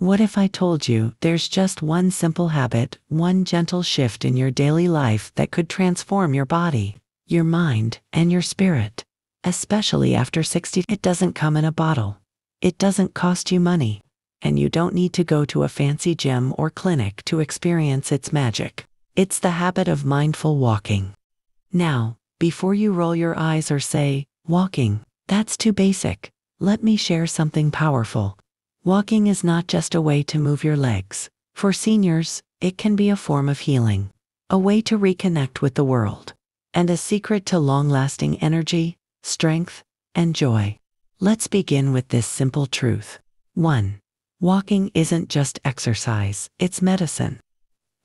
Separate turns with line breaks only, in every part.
What if I told you there's just one simple habit, one gentle shift in your daily life that could transform your body, your mind, and your spirit? Especially after 60, it doesn't come in a bottle. It doesn't cost you money. And you don't need to go to a fancy gym or clinic to experience its magic. It's the habit of mindful walking. Now, before you roll your eyes or say, "Walking, that's too basic," let me share something powerful. Walking is not just a way to move your legs. For seniors, it can be a form of healing, a way to reconnect with the world, and a secret to long-lasting energy, strength, and joy. Let's begin with this simple truth. 1. Walking isn't just exercise, it's medicine.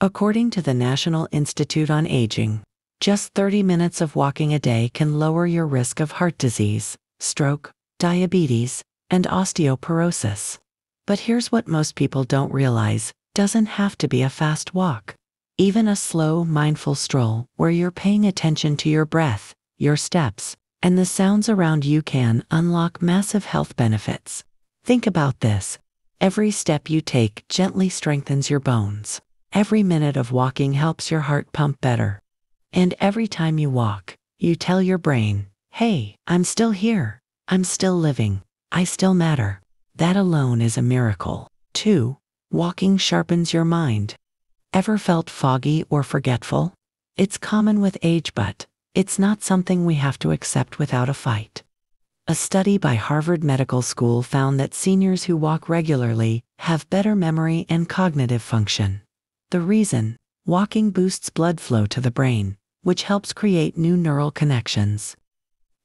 According to the National Institute on Aging, just 30 minutes of walking a day can lower your risk of heart disease, stroke, diabetes, and osteoporosis. But here's what most people don't realize: doesn't have to be a fast walk. Even a slow, mindful stroll where you're paying attention to your breath, your steps, and the sounds around you can unlock massive health benefits. Think about this. Every step you take gently strengthens your bones. Every minute of walking helps your heart pump better. And every time you walk, you tell your brain, "Hey, I'm still here. I'm still living. I still matter." That alone is a miracle. 2. Walking sharpens your mind. Ever felt foggy or forgetful? It's common with age, but it's not something we have to accept without a fight. A study by Harvard Medical School found that seniors who walk regularly have better memory and cognitive function. The reason? Walking boosts blood flow to the brain, which helps create new neural connections.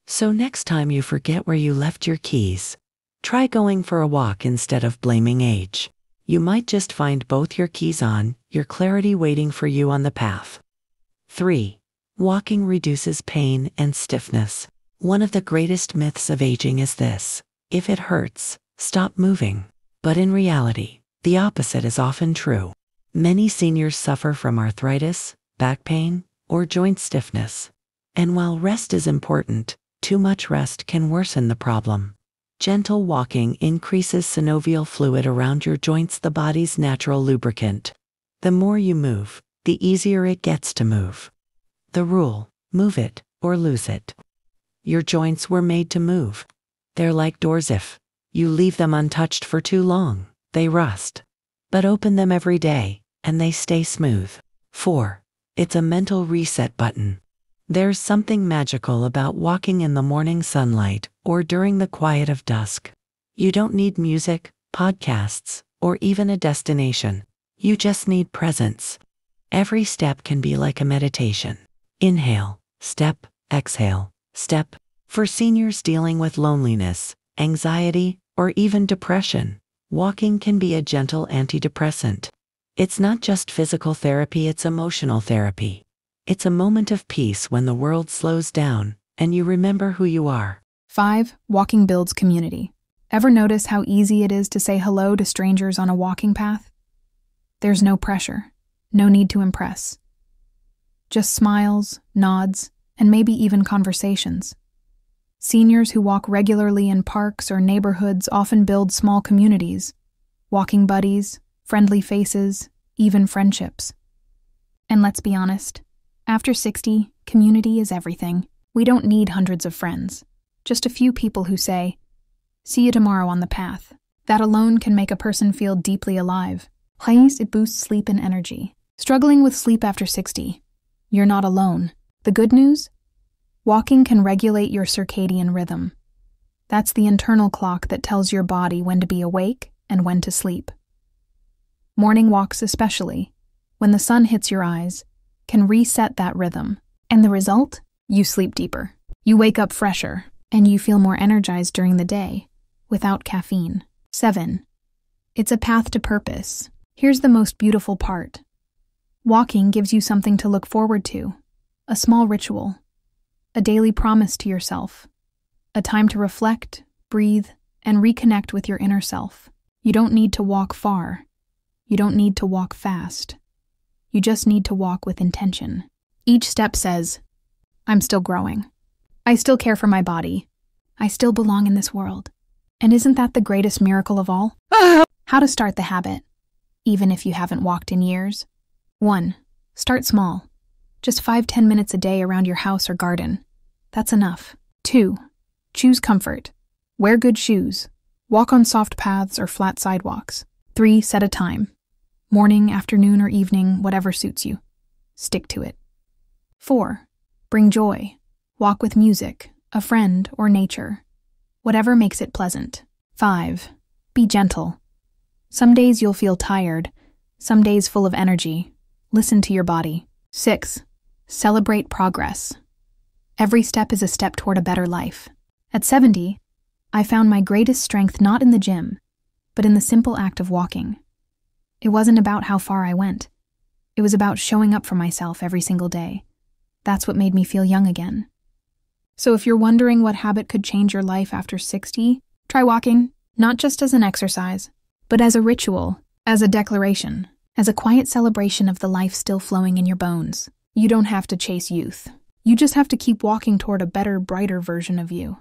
So next time you forget where you left your keys, try going for a walk instead of blaming age. You might just find both your keys on, your clarity waiting for you on the path. 3. Walking reduces pain and stiffness. One of the greatest myths of aging is this: if it hurts, stop moving. But in reality, the opposite is often true. Many seniors suffer from arthritis, back pain, or joint stiffness. And while rest is important, too much rest can worsen the problem. Gentle walking increases synovial fluid around your joints, the body's natural lubricant. The more you move, the easier it gets to move. The rule: move it or lose it. Your joints were made to move. They're like doors. If you leave them untouched for too long, they rust. But open them every day, and they stay smooth. 4. It's a mental reset button. There's something magical about walking in the morning sunlight or during the quiet of dusk. You don't need music, podcasts, or even a destination. You just need presence. Every step can be like a meditation. Inhale, step, exhale, step. For seniors dealing with loneliness, anxiety, or even depression, walking can be a gentle antidepressant. It's not just physical therapy, it's emotional therapy. It's a moment of peace when the world slows down and you remember who you are.
5. Walking builds community. Ever notice how easy it is to say hello to strangers on a walking path? There's no pressure, no need to impress. Just smiles, nods, and maybe even conversations. Seniors who walk regularly in parks or neighborhoods often build small communities, walking buddies, friendly faces, even friendships. And let's be honest, after 60, community is everything. We don't need hundreds of friends, just a few people who say, "See you tomorrow on the path." That alone can make a person feel deeply alive. Plus, it boosts sleep and energy. Struggling with sleep after 60? You're not alone. The good news? Walking can regulate your circadian rhythm. That's the internal clock that tells your body when to be awake and when to sleep. Morning walks especially, when the sun hits your eyes, can reset that rhythm. And the result? You sleep deeper. You wake up fresher, and you feel more energized during the day, without caffeine. 7. It's a path to purpose. Here's the most beautiful part. Walking gives you something to look forward to, a small ritual, a daily promise to yourself, a time to reflect, breathe, and reconnect with your inner self. You don't need to walk far. You don't need to walk fast. You just need to walk with intention. Each step says, "I'm still growing. I still care for my body. I still belong in this world." And isn't that the greatest miracle of all? How to start the habit, even if you haven't walked in years. 1. Start small. Just 5-10 minutes a day around your house or garden. That's enough. 2. Choose comfort. Wear good shoes. Walk on soft paths or flat sidewalks. 3. Set a time. Morning, afternoon, or evening, whatever suits you. Stick to it. 4. Bring joy. Walk with music, a friend, or nature. Whatever makes it pleasant. 5. Be gentle. Some days you'll feel tired, some days full of energy. Listen to your body. 6. Celebrate progress. Every step is a step toward a better life. At 70, I found my greatest strength not in the gym, but in the simple act of walking. It wasn't about how far I went. It was about showing up for myself every single day. That's what made me feel young again. So if you're wondering what habit could change your life after 60, try walking, not just as an exercise, but as a ritual, as a declaration, as a quiet celebration of the life still flowing in your bones. You don't have to chase youth. You just have to keep walking toward a better, brighter version of you.